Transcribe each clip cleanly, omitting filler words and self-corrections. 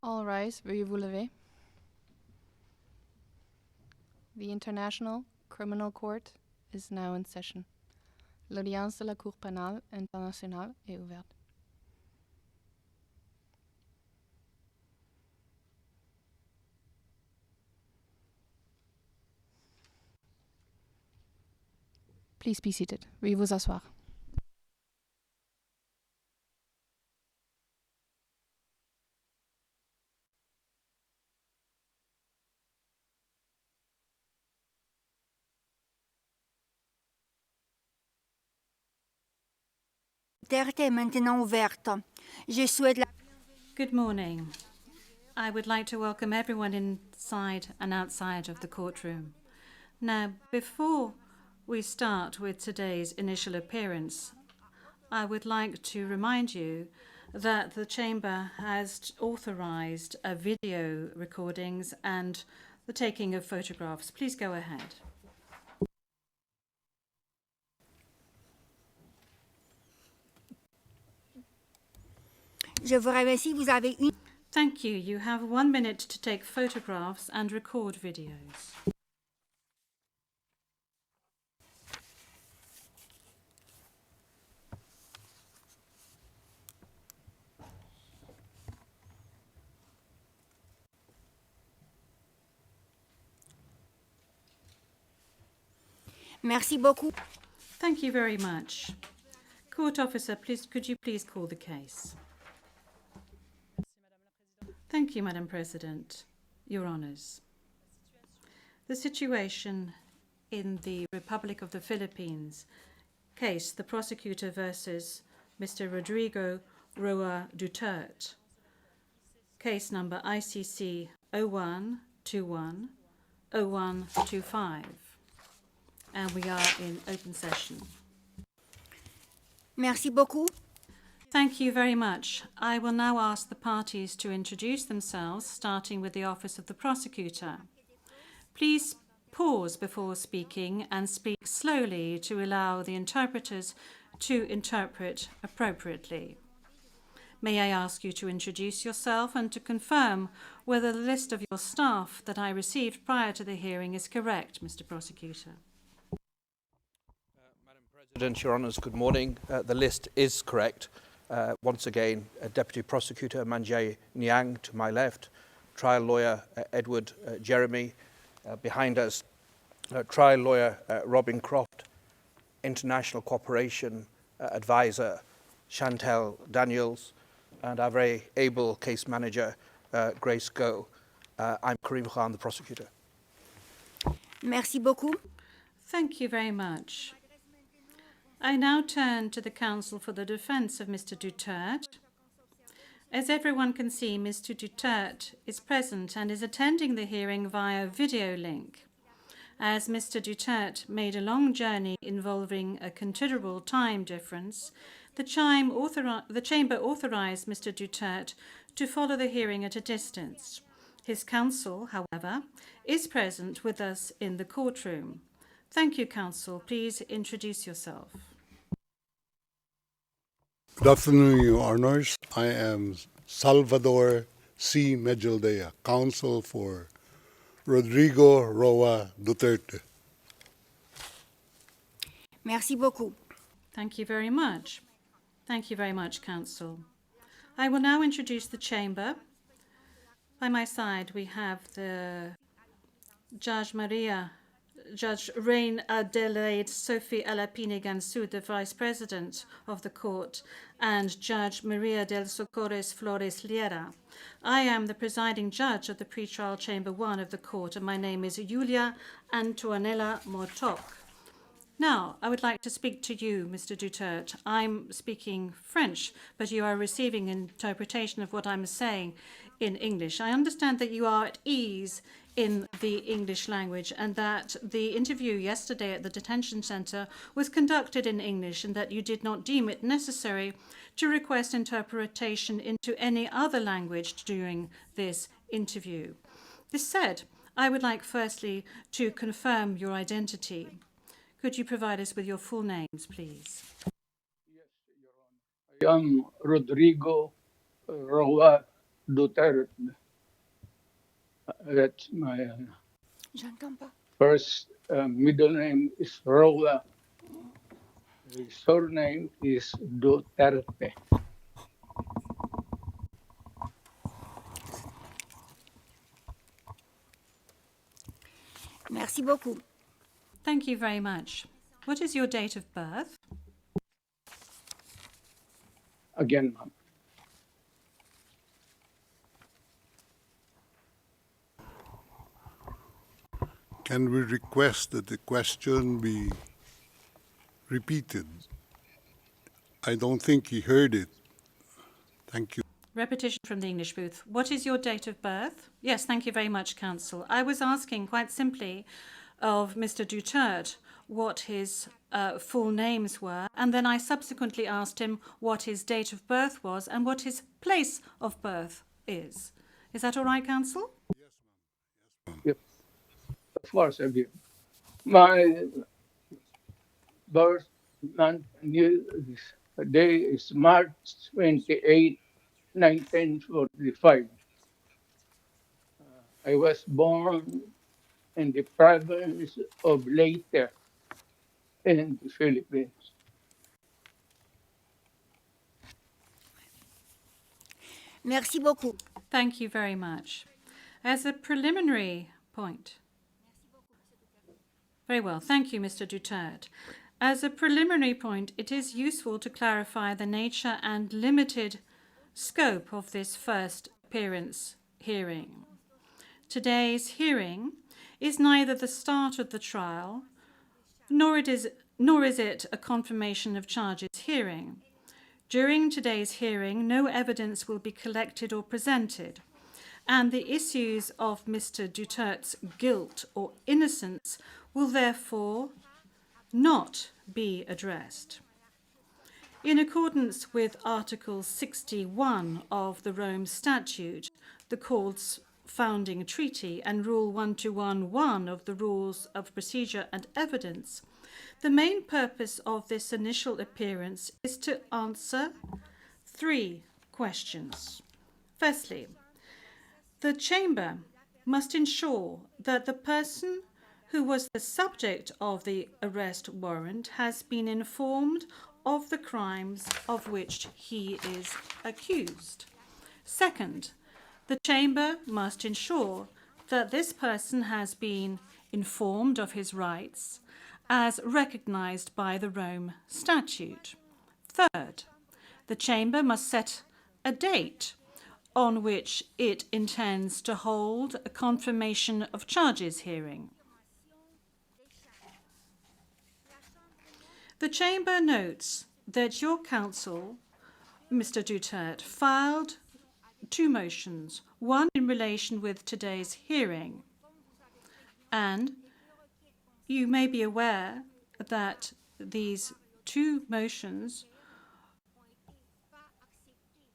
All rise, veuillez vous lever. The International Criminal Court is now in session. L'audience de la Cour pénale internationale est ouverte. Please be seated. Veuillez vous asseoir. Duterte est maintenant ouverte. Je souhaite la... Good morning. I would like to welcome everyone inside and outside of the courtroom. Now, before we start with today's initial appearance, I would like to remind you that the Chamber has authorized video recordings and the taking of photographs. Please go ahead. Je vous remercie. Vous avez une... Thank you. You have 1 minute to take photographs and record videos. Merci beaucoup. Thank you very much. Court officer, please, could you please call the case? Thank you, Madam President. Your Honours. The situation in the Republic of the Philippines case, the Prosecutor versus Mr. Rodrigo Duterte, case number ICC 0121 0125. And we are in open session. Merci beaucoup. Thank you very much. I will now ask the parties to introduce themselves, starting with the Office of the Prosecutor. Please pause before speaking and speak slowly to allow the interpreters to interpret appropriately. May I ask you to introduce yourself and to confirm whether the list of your staff that I received prior to the hearing is correct, Mr. Prosecutor? Madam President, Your Honours, good morning. The list is correct. Once again, Deputy Prosecutor Manjay Niang to my left, trial lawyer Edward Jeremy behind us, trial lawyer Robin Croft, international cooperation advisor Chantel Daniels, and our very able case manager Grace Go. I'm Karim Khan, the prosecutor. Merci beaucoup. Thank you very much. I now turn to the counsel for the defense of Mr. Duterte. As everyone can see, Mr. Duterte is present and is attending the hearing via video link. As Mr. Duterte made a long journey involving a considerable time difference, the Chamber authorized Mr. Duterte to follow the hearing at a distance. His counsel, however, is present with us in the courtroom. Thank you, counsel. Please introduce yourself. Good afternoon, Your Honours. I am Salvador C. Medjaldea, counsel for Rodrigo Duterte. Merci beaucoup. Thank you very much. Thank you very much, counsel. I will now introduce the chamber. By my side, we have the Judge Reine Adelaide Sophie Alapine Gansu, the Vice President of the Court, and Judge Maria del Socorres Flores Liera. I am the presiding judge of the pretrial Chamber 1 of the Court, and my name is Julia Antonella Motok. Now, I would like to speak to you, Mr. Duterte. I'm speaking French, but you are receiving interpretation of what I'm saying in English. I understand that you are at ease in the English language and that the interview yesterday at the detention center was conducted in English and that you did not deem it necessary to request interpretation into any other language during this interview. This said, I would like firstly to confirm your identity. Could you provide us with your full names, please? Yes, Your Honor. I am Rodrigo Roa Duterte. That's my J'entends pas. first middle name is Roa. The surname is Duterte. Merci beaucoup. Thank you very much. What is your date of birth? Again, ma'am. Can we request that the question be repeated? I don't think he heard it. Thank you. Repetition from the English booth. What is your date of birth? Yes, thank you very much, counsel. I was asking quite simply of Mr. Duterte what his full names were, and then I subsequently asked him what his date of birth was and what his place of birth is. Is that all right, counsel? Yep. Of course, again. My birth month and year day is March 28, 1945. I was born in the province of Leyte in the Philippines. Merci beaucoup. Thank you very much. As a preliminary point. Very well. Thank you, Mr. Duterte. As a preliminary point, it is useful to clarify the nature and limited scope of this first appearance hearing. Today's hearing is neither the start of the trial, nor is it a confirmation of charges hearing. During today's hearing, no evidence will be collected or presented, and the issues of Mr. Duterte's guilt or innocence will therefore not be addressed. In accordance with Article 61 of the Rome Statute, the Court's founding treaty, and Rule 1211 of the Rules of Procedure and Evidence, the main purpose of this initial appearance is to answer 3 questions. Firstly, the Chamber must ensure that the person who was the subject of the arrest warrant has been informed of the crimes of which he is accused. Second, the Chamber must ensure that this person has been informed of his rights as recognized by the Rome Statute. Third, the Chamber must set a date on which it intends to hold a confirmation of charges hearing. The Chamber notes that your counsel, Mr. Duterte, filed 2 motions, one in relation with today's hearing, and you may be aware that these 2 motions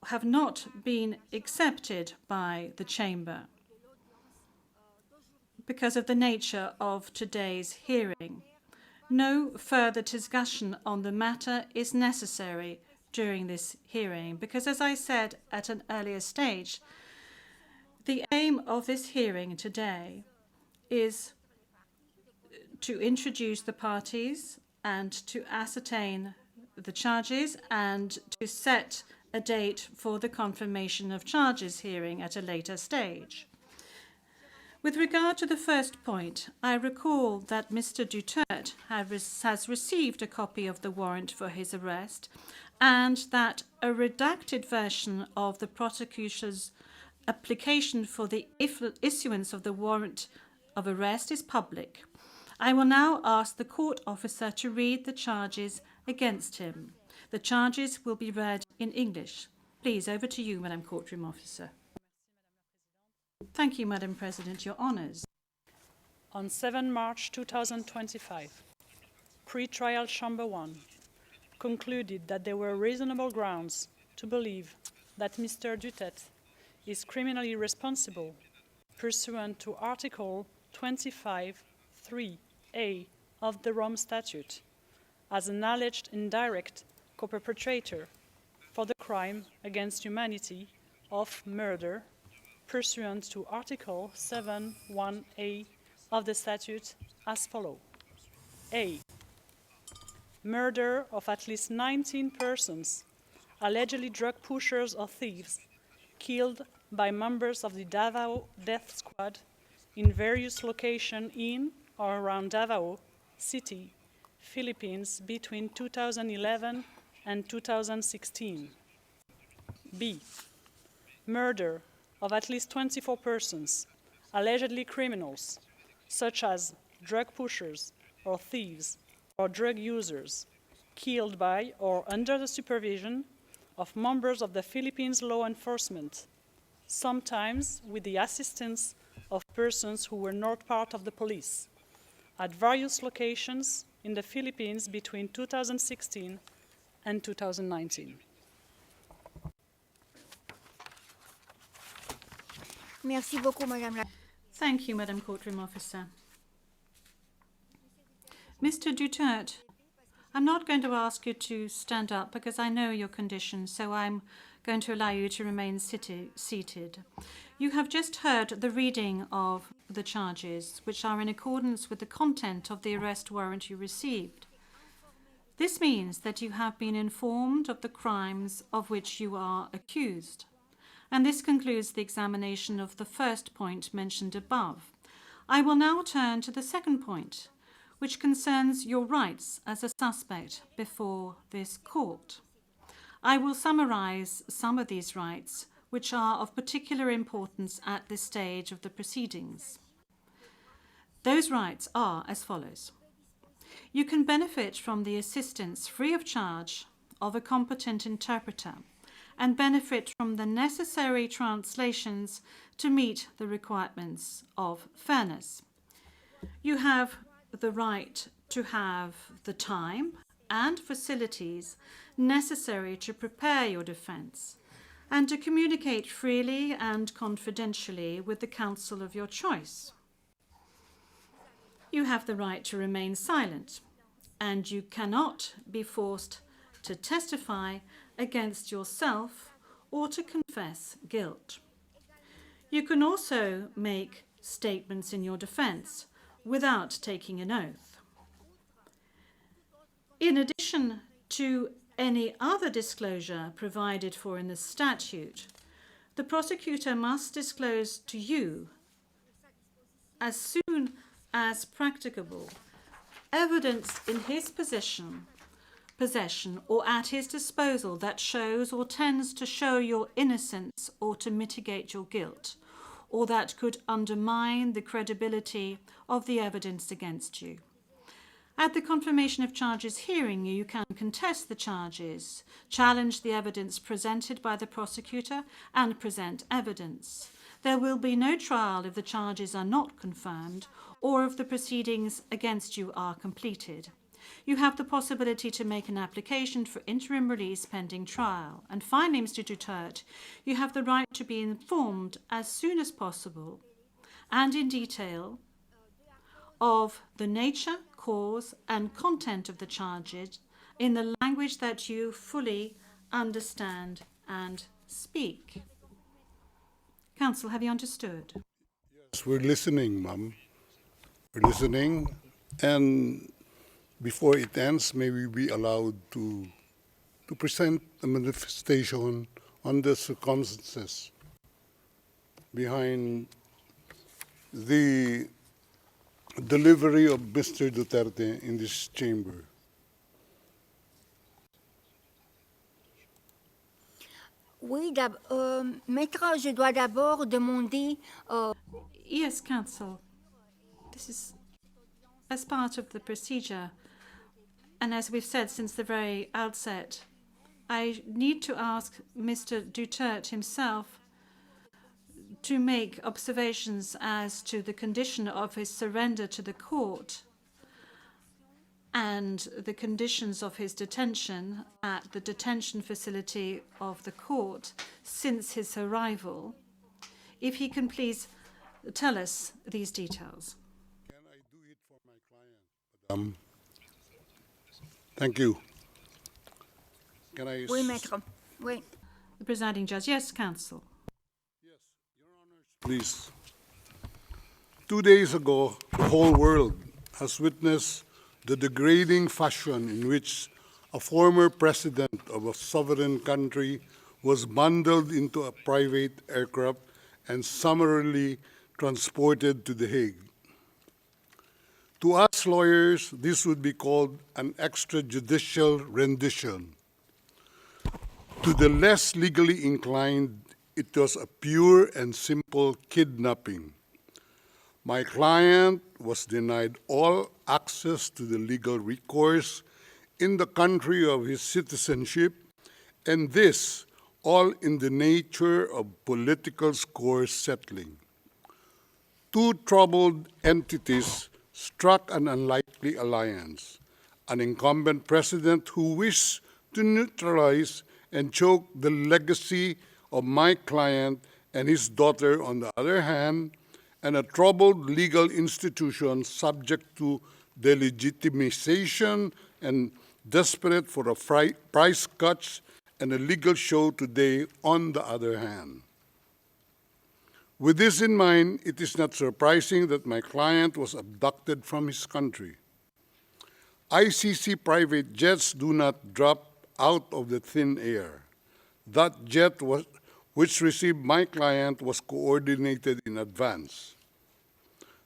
have not been accepted by the Chamber because of the nature of today's hearing. No further discussion on the matter is necessary during this hearing because, as I said at an earlier stage, the aim of this hearing today is to introduce the parties and to ascertain the charges and to set a date for the confirmation of charges hearing at a later stage. With regard to the first point, I recall that Mr. Duterte has received a copy of the warrant for his arrest and that a redacted version of the prosecutor's application for the issuance of the warrant of arrest is public. I will now ask the court officer to read the charges against him. The charges will be read in English. Please, over to you, Madam Courtroom Officer. Thank you, Madam President. Your honours. On 7 March 2025, Pre-Trial Chamber 1 concluded that there were reasonable grounds to believe that Mr. Duterte is criminally responsible pursuant to Article 25(3)(a) of the Rome Statute as an alleged indirect co-perpetrator for the crime against humanity of murder pursuant to Article 7(1)(a) of the statute as follows. A. Murder of at least 19 persons, allegedly drug pushers or thieves, killed by members of the Davao Death Squad in various locations in or around Davao City, Philippines between 2011 and 2016. B. Murder of at least 24 persons, allegedly criminals, such as drug pushers or thieves or drug users, killed by or under the supervision of members of the Philippines law enforcement, sometimes with the assistance of persons who were not part of the police, at various locations in the Philippines between 2016 and 2019. Merci beaucoup, Madame la... Thank you, Madam Courtroom Officer. Mr. Duterte, I'm not going to ask you to stand up because I know your condition, so I'm going to allow you to remain seated. You have just heard the reading of the charges, which are in accordance with the content of the arrest warrant you received. This means that you have been informed of the crimes of which you are accused. And this concludes the examination of the first point mentioned above. I will now turn to the second point, which concerns your rights as a suspect before this court. I will summarize some of these rights, which are of particular importance at this stage of the proceedings. Those rights are as follows. You can benefit from the assistance free of charge of a competent interpreter and benefit from the necessary translations to meet the requirements of fairness. You have the right to have the time and facilities necessary to prepare your defense and to communicate freely and confidentially with the counsel of your choice. You have the right to remain silent, and you cannot be forced to testify against yourself or to confess guilt. You can also make statements in your defense without taking an oath. In addition to any other disclosure provided for in the statute, the prosecutor must disclose to you, as soon as practicable, evidence in his possession or at his disposal that shows or tends to show your innocence or to mitigate your guilt, or that could undermine the credibility of the evidence against you. At the confirmation of charges hearing, you can contest the charges, challenge the evidence presented by the prosecutor, and present evidence. There will be no trial if the charges are not confirmed or if the proceedings against you are completed. You have the possibility to make an application for interim release pending trial. And finally, Mr. Duterte, you have the right to be informed as soon as possible and in detail of the nature, cause, and content of the charges in the language that you fully understand and speak. Counsel, have you understood? Yes, we're listening, ma'am. We're listening, and before it ends, may we be allowed to present a manifestation on the circumstances behind the delivery of Mr. Duterte in this chamber. Oui, maître, je dois d'abord demander... Yes, counsel. This is as part of the procedure. And as we've said since the very outset, I need to ask Mr. Duterte himself to make observations as to the condition of his surrender to the court and the conditions of his detention at the detention facility of the court since his arrival. If he can please tell us these details. Can I do it for my client, madam? Thank you. Can I... Oui, maître. Oui. The presiding judge. Yes, counsel. please. 2 days ago, the whole world has witnessed the degrading fashion in which a former president of a sovereign country was bundled into a private aircraft and summarily transported to The Hague. To us lawyers, this would be called an extrajudicial rendition. To the less legally inclined, it was a pure and simple kidnapping. My client was denied all access to the legal recourse in the country of his citizenship, and this all in the nature of political score settling. Two troubled entities struck an unlikely alliance, an incumbent president who wished to neutralize and choke the legacy of my client and his daughter on the other hand, and a troubled legal institution subject to delegitimization and desperate for a price cuts and a legal show today on the other hand. With this in mind, it is not surprising that my client was abducted from his country. ICC private jets do not drop out of the thin air. That jet which received my client was coordinated in advance.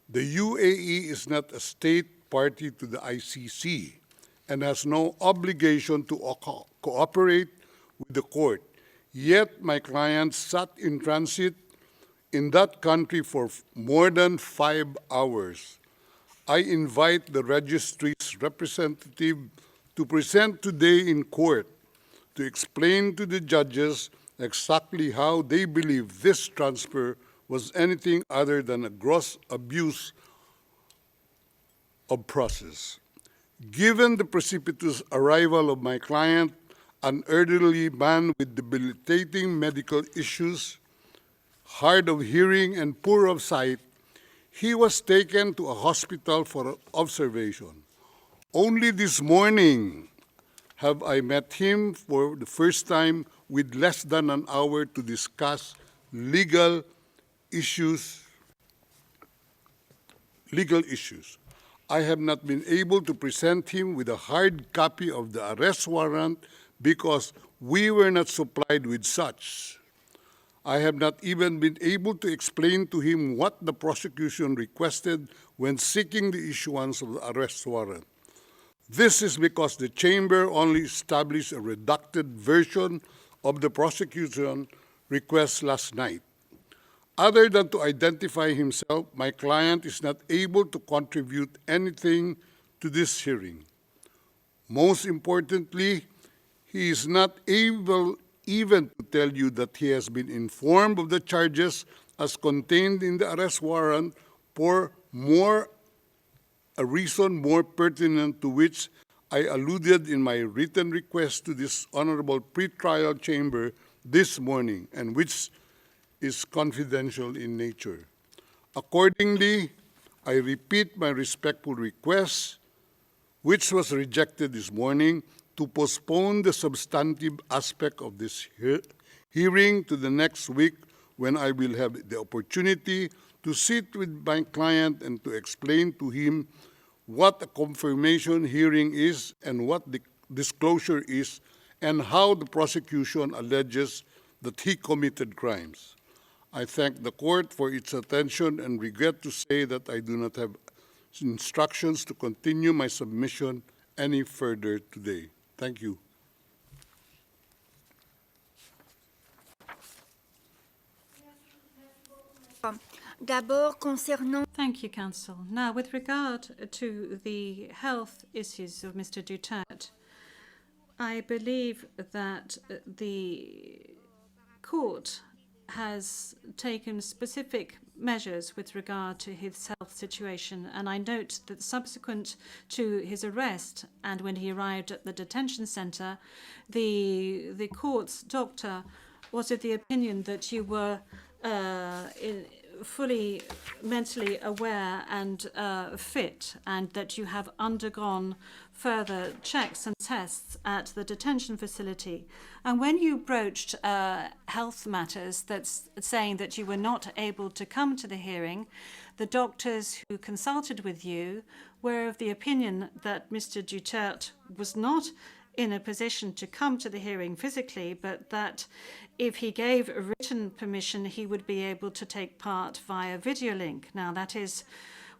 The UAE is not a state party to the ICC and has no obligation to cooperate with the court. Yet my client sat in transit in that country for more than 5 hours. I invite the registry's representative to present today in court to explain to the judges exactly how they believe this transfer was anything other than a gross abuse of process. Given the precipitous arrival of my client, an elderly man with debilitating medical issues, hard of hearing and poor of sight, he was taken to a hospital for observation. Only this morning have I met him for the first time with less than an hour to discuss legal issues. I have not been able to present him with a hard copy of the arrest warrant because we were not supplied with such. I have not even been able to explain to him what the prosecution requested when seeking the issuance of the arrest warrant. This is because the chamber only established a redacted version of the prosecution request last night. Other than to identify himself, my client is not able to contribute anything to this hearing. Most importantly, he is not able even to tell you that he has been informed of the charges as contained in the arrest warrant for a reason more pertinent to which I alluded in my written request to this honorable pretrial chamber this morning, and which is confidential in nature. Accordingly, I repeat my respectful request, which was rejected this morning, to postpone the substantive aspect of this hearing to the next week, when I will have the opportunity to sit with my client and to explain to him what a confirmation hearing is and what the disclosure is, and how the prosecution alleges that he committed crimes. I thank the court for its attention and regret to say that I do not have instructions to continue my submission any further today. Thank you. D'abord, concernant Thank you, counsel. Now, with regard to the health issues of Mr. Duterte, I believe that the court has taken specific measures with regard to his health situation, and I note that subsequent to his arrest and when he arrived at the detention center, the court's doctor was of the opinion that you were fully mentally aware and fit, and that you have undergone further checks and tests at the detention facility. And when you broached health matters, that's saying that you were not able to come to the hearing, the doctors who consulted with you were of the opinion that Mr. Duterte was not in a position to come to the hearing physically, but that if he gave a written permission, he would be able to take part via video link. Now, that is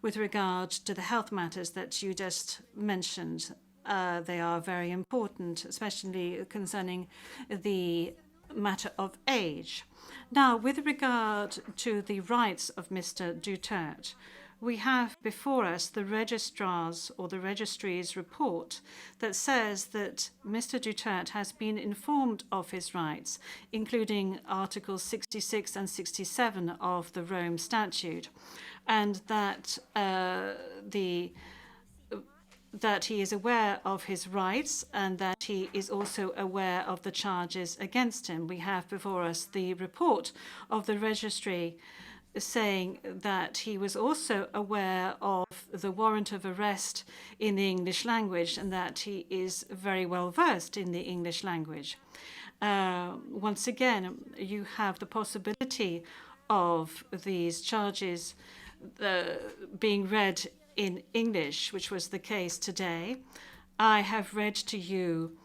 with regard to the health matters that you just mentioned. They are very important, especially concerning the matter of age. Now, with regard to the rights of Mr. Duterte, we have before us the registrar's or the registry's report that says that Mr. Duterte has been informed of his rights, including Articles 66 and 67 of the Rome Statute, and that that he is aware of his rights and that he is also aware of the charges against him. We have before us the report of the registry saying that he was also aware of the warrant of arrest in the English language and that he is very well versed in the English language. Once again, you have the possibility of these charges being read in English, which was the case today. I have read to you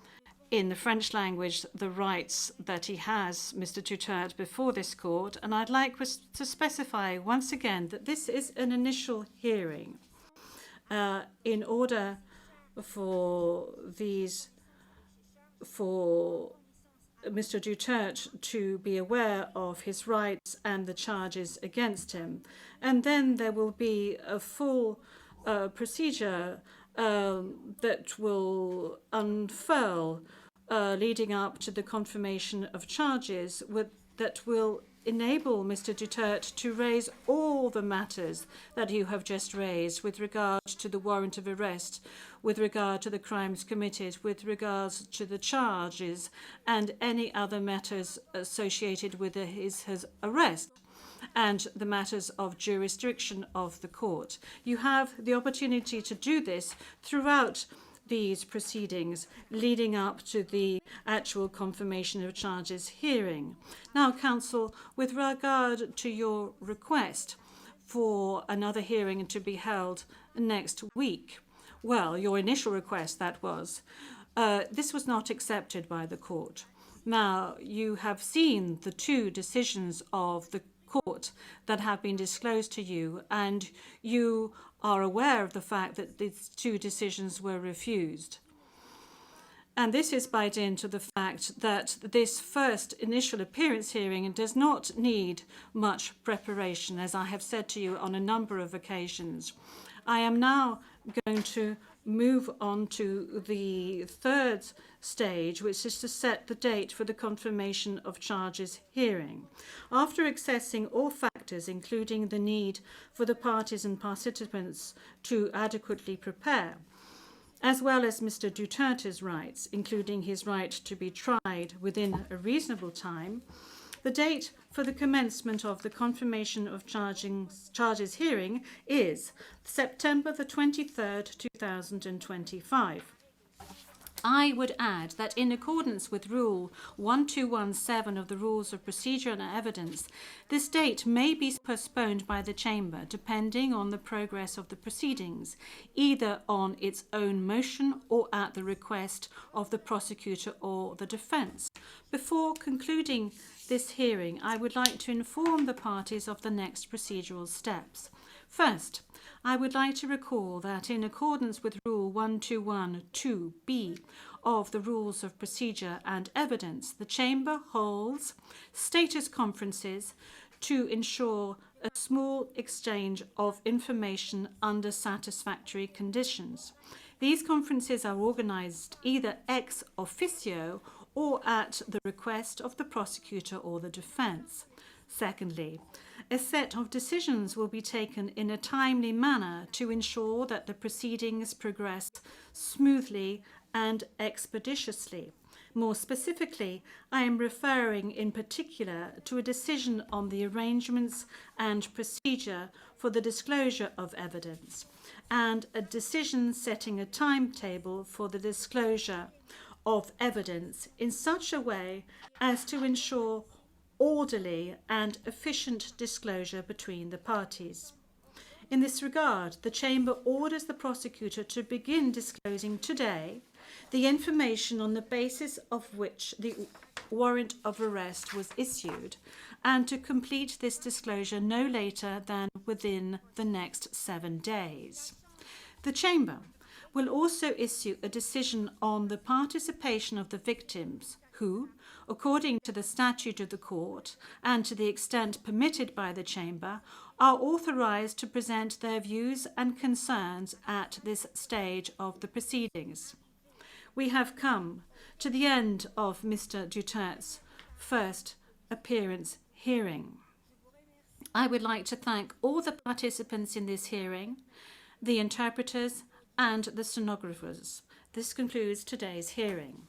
in the French language the rights that he has, Mr. Duterte, before this court, and I'd like to specify once again that this is an initial hearing. In order for Mr. Duterte to be aware of his rights and the charges against him. And then there will be a full procedure that will unfurl leading up to the confirmation of charges that will enable Mr. Duterte to raise all the matters that you have just raised with regard to the warrant of arrest, with regard to the crimes committed, with regards to the charges, and any other matters associated with his arrest, and the matters of jurisdiction of the court. You have the opportunity to do this throughout these proceedings leading up to the actual confirmation of charges hearing. Now, counsel, with regard to your request for another hearing to be held next week, well, your initial request, that was, this was not accepted by the court. Now, you have seen the two decisions of the court that have been disclosed to you, and you are aware of the fact that these two decisions were refused. And this is by dint of the fact that this first initial appearance hearing does not need much preparation, as I have said to you on a number of occasions. I am now going to move on to the third stage, which is to set the date for the confirmation of charges hearing. After assessing all factors, including the need for the parties and participants to adequately prepare, as well as Mr. Duterte's rights, including his right to be tried within a reasonable time, the date for the commencement of the confirmation of charges hearing is September the 23rd, 2025. I would add that in accordance with Rule 1217 of the Rules of Procedure and Evidence, this date may be postponed by the Chamber depending on the progress of the proceedings, either on its own motion or at the request of the prosecutor or the defence. Before concluding this hearing, I would like to inform the parties of the next procedural steps. First, I would like to recall that in accordance with Rule 1212B of the Rules of Procedure and Evidence, the Chamber holds status conferences to ensure a small exchange of information under satisfactory conditions. These conferences are organised either ex officio or at the request of the prosecutor or the defence. Secondly, a set of decisions will be taken in a timely manner to ensure that the proceedings progress smoothly and expeditiously. More specifically, I am referring in particular to a decision on the arrangements and procedure for the disclosure of evidence, and a decision setting a timetable for the disclosure of evidence in such a way as to ensure orderly and efficient disclosure between the parties. In this regard, the Chamber orders the prosecutor to begin disclosing today the information on the basis of which the warrant of arrest was issued, and to complete this disclosure no later than within the next 7 days. The Chamber will also issue a decision on the participation of the victims who, according to the statute of the court and to the extent permitted by the Chamber, are authorised to present their views and concerns at this stage of the proceedings. We have come to the end of Mr Duterte's first appearance hearing. I would like to thank all the participants in this hearing, the interpreters and the stenographers. This concludes today's hearing.